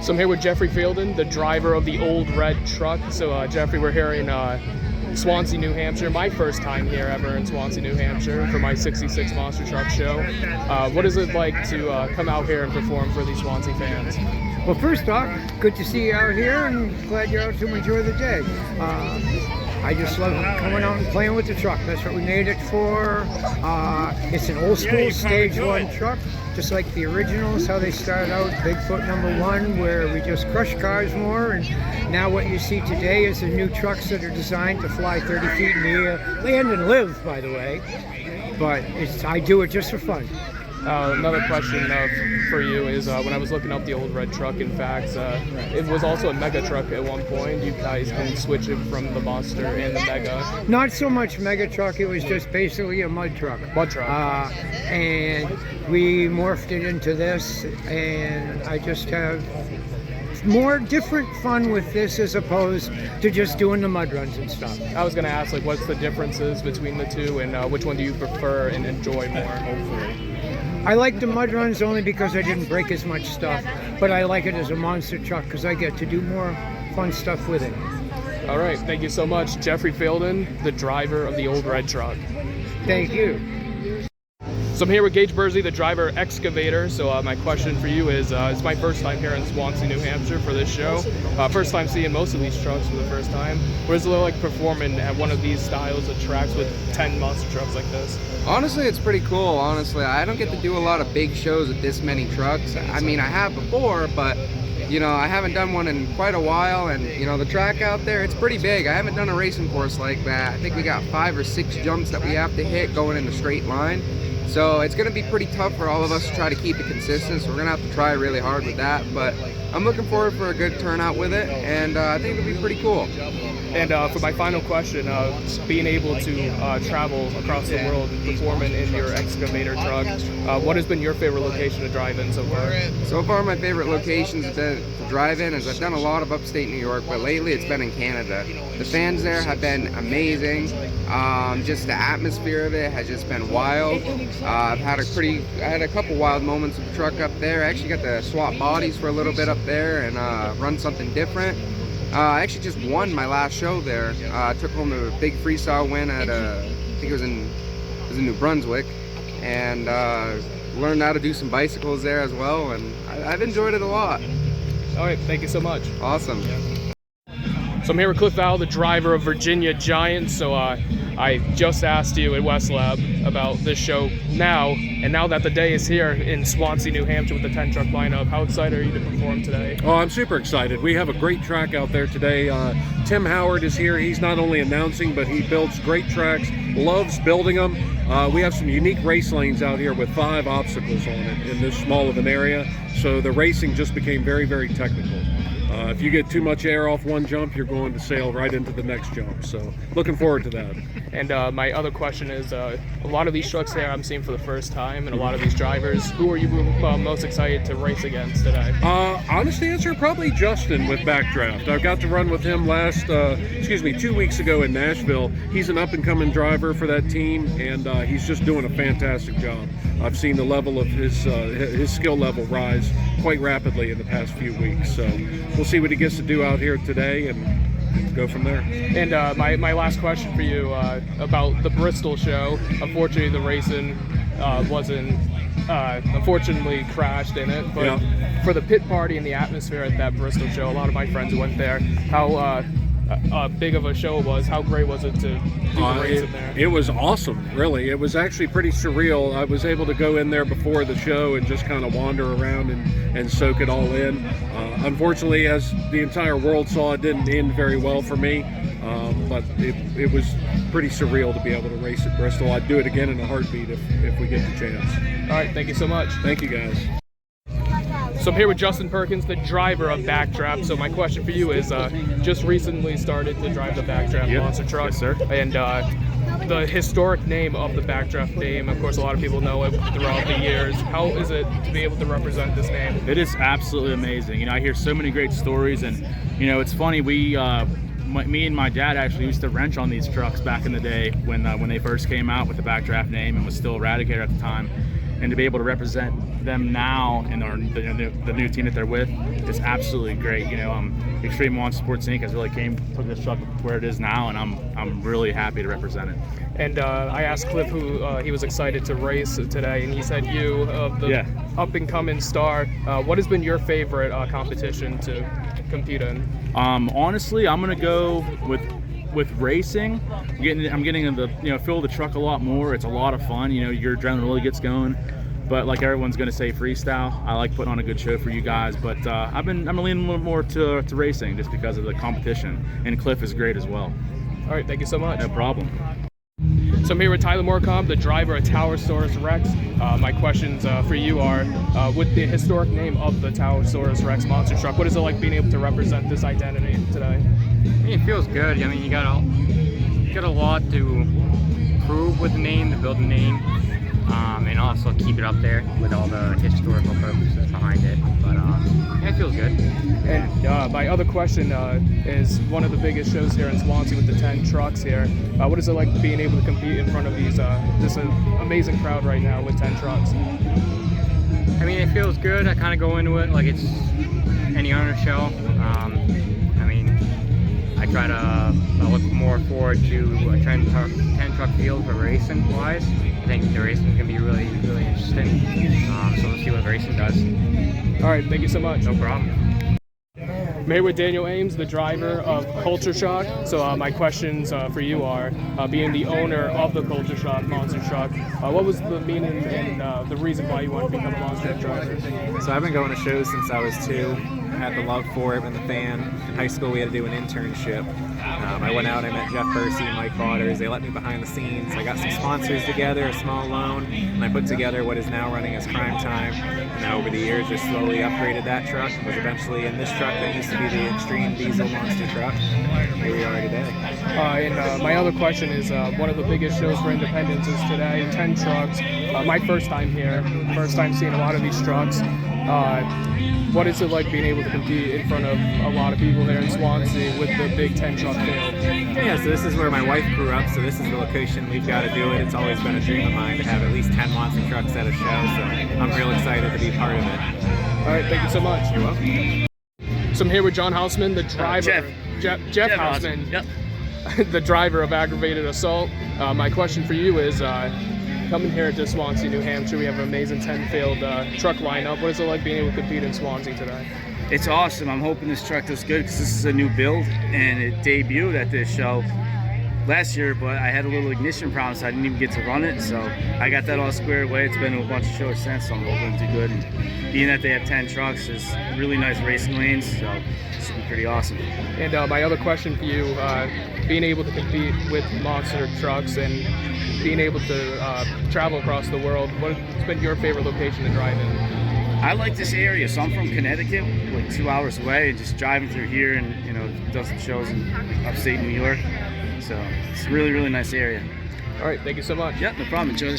So I'm here with Jeffrey Fielden, the driver of the old red truck. So Jeffrey, we're here in Swanzey, New Hampshire. My first time here ever in Swanzey, New Hampshire for my 66 Monster Truck Show. What is it like to come out here and perform for these Swanzey fans? Well, first off, good to see you out here and glad you're out to enjoy the day. I just love coming out and playing with the truck. That's what we made it for. It's an old school stage one truck, just like the originals, how they started out, Bigfoot #1, where we just crush cars more. And now what you see today is the new trucks that are designed to fly 30 feet in the air, land and live, by the way. But I do it just for fun. Another question for you is when I was looking up the old red truck, in fact, it was also a mega truck at one point. You guys can switch it from the Monster and the Mega. Not so much mega truck, it was just basically a mud truck. Mud truck. And we morphed it into this, and I just have more different fun with this as opposed to just doing the mud runs and stuff. I was going to ask, like, what's the differences between the two, and which one do you prefer and enjoy more, hopefully? I like the mud runs only because I didn't break as much stuff, but I like it as a monster truck because I get to do more fun stuff with it. All right, thank you so much, Jeffrey Fielden, the driver of the old red truck. Thank you. So I'm here with Gage Bursey, the driver excavator. So my question for you is, it's my first time here in Swanzey, New Hampshire for this show. First time seeing most of these trucks for the first time. What is it like performing at one of these styles of tracks with 10 monster trucks like this? Honestly, it's pretty cool. Honestly, I don't get to do a lot of big shows with this many trucks. I mean, I have before, but you know, I haven't done one in quite a while, and you know, the track out there, it's pretty big. I haven't done a racing course like that. I think we got 5 or 6 jumps that we have to hit going in a straight line. So it's going to be pretty tough for all of us to try to keep it consistent, so we're going to have to try really hard with that. But I'm looking forward for a good turnout with it, and I think it'll be pretty cool. And for my final question, being able to travel across the world performing in your excavator truck, what has been your favorite location to drive in so far? So far, my favorite locations to drive in is I've done a lot of upstate New York, but lately it's been in Canada. The fans there have been amazing. Just the atmosphere of it has just been wild. I had a couple wild moments with the truck up there. I actually got to swap bodies for a little bit up there and run something different. I actually just won my last show there. I took home a big freestyle win at I think it was in New Brunswick, and learned how to do some bicycles there as well, and I've enjoyed it a lot. All right, thank you so much. Awesome. So I'm here with Cliff Val, the driver of Virginia Giant. So I just asked you at West Lab about this show now, and now that the day is here in Swanzey, New Hampshire with the 10 truck lineup, how excited are you to perform today? Oh, I'm super excited. We have a great track out there today. Tim Howard is here. He's not only announcing, but he builds great tracks, loves building them. We have some unique race lanes out here with 5 obstacles on it in this small of an area, so the racing just became very, very technical. If you get too much air off one jump, you're going to sail right into the next jump. So looking forward to that. And my other question is, a lot of these trucks here I'm seeing for the first time, and a lot of these drivers, who are you most excited to race against today? Honest answer, probably Justin with Backdraft. I got to run with him 2 weeks ago in Nashville. He's an up-and-coming driver for that team, and he's just doing a fantastic job. I've seen the level of his skill level rise quite rapidly in the past few weeks. So we'll see what he gets to do out here today and go from there. And my last question for you about the Bristol show. Unfortunately, the racing wasn't, unfortunately crashed in it. But yeah, for the pit party and the atmosphere at that Bristol show, a lot of my friends went there. How big of a show it was? How great was it to do the race in there? It was awesome, really. It was actually pretty surreal. I was able to go in there before the show and just kind of wander around and soak it all in. Unfortunately, as the entire world saw, it didn't end very well for me, but it was pretty surreal to be able to race at Bristol. I'd do it again in a heartbeat if we get the chance. All right, thank you so much. Thank you, guys. So I'm here with Justin Perkins, the driver of Backdraft. So my question for you is, just recently started to drive the Backdraft monster truck. Yes, sir. And the historic name of the Backdraft name, of course, a lot of people know it throughout the years. How is it to be able to represent this name? It is absolutely amazing. You know, I hear so many great stories, and you know, it's funny. Me and my dad actually used to wrench on these trucks back in the day when they first came out with the Backdraft name and was still Eradicator at the time. and to be able to represent them now and the new team that they're with is absolutely great. You know, Extreme Motorsports Inc. has really took this truck where it is now, and I'm really happy to represent it. And I asked Cliff who he was excited to race today, and he said you, the up-and-coming star. What has been your favorite competition to compete in? Honestly, I'm gonna go with racing. I'm getting in the feel the truck a lot more. It's a lot of fun. You know, your adrenaline really gets going. But like everyone's gonna say, freestyle. I like putting on a good show for you guys. But I'm leaning a little more to racing just because of the competition. And Cliff is great as well. All right, thank you so much. No problem. So I'm here with Tyler Morecambe, the driver of Towersaurus Rex. My questions for you are, with the historic name of the Towersaurus Rex monster truck, what is it like being able to represent this identity today? It feels good. I mean, you got a lot to prove with the name, to build the name, and also keep it up there with all the historical purposes behind it. But yeah, it feels good. And my other question is one of the biggest shows here in Swansea with the 10 trucks here. What is it like being able to compete in front of these this amazing crowd right now with 10 trucks? I mean, it feels good. I kind of go into it like it's any other show. I mean, I look more forward to a 10 truck field for racing wise. I think the racing is going to be really, really interesting. So we'll see what racing does. All right, thank you so much. No problem. I'm here with Daniel Ames, the driver of Culture Shock. So my questions for you are, being the owner of the Culture Shock monster truck, what was the meaning and the reason why you wanted to become a monster truck driver? So I've been going to shows since I was 2. Had the love for it, been the fan. In high school we had to do an internship. I went out, I met Jeff Bursey and Mike Waters. They let me behind the scenes. I got some sponsors together, a small loan, and I put together what is now running as Crime Time. And then over the years just slowly upgraded that truck. Was eventually in this truck that used to be the Extreme Diesel Monster truck. Here we are today. And my other question is, one of the biggest shows for independents is today, 10 trucks. My first time here, first time seeing a lot of these trucks. What is it like being able to compete in front of a lot of people there in Swansea with the big 10 truck field? Yeah, so this is where my wife grew up, so this is the location we've got to do it. It's always been a dream of mine to have at least 10 monster trucks at a show, so I'm real excited to be part of it. All right, thank you so much. You're welcome. So I'm here with John Hausman, the driver. Jeff Hausman, Yep. the driver of Aggravated Assault. My question for you is, coming here to Swanzey, New Hampshire, we have an amazing 10-field truck lineup. What is it like being able to compete in Swansea today? It's awesome. I'm hoping this truck does good because this is a new build and it debuted at this show last year, but I had a little ignition problem, so I didn't even get to run it. So I got that all squared away. It's been to a bunch of shows since, so I'm hoping to do good. And being that they have 10 trucks, there's really nice racing lanes, so it's going to be pretty awesome. And my other question for you, being able to compete with monster trucks and being able to travel across the world, what's been your favorite location to drive in? I like this area, so I'm from Connecticut, like 2 hours away, and just driving through here and, done some shows in upstate New York. So it's a really, really nice area. All right, thank you so much. Yeah, no problem. Enjoy the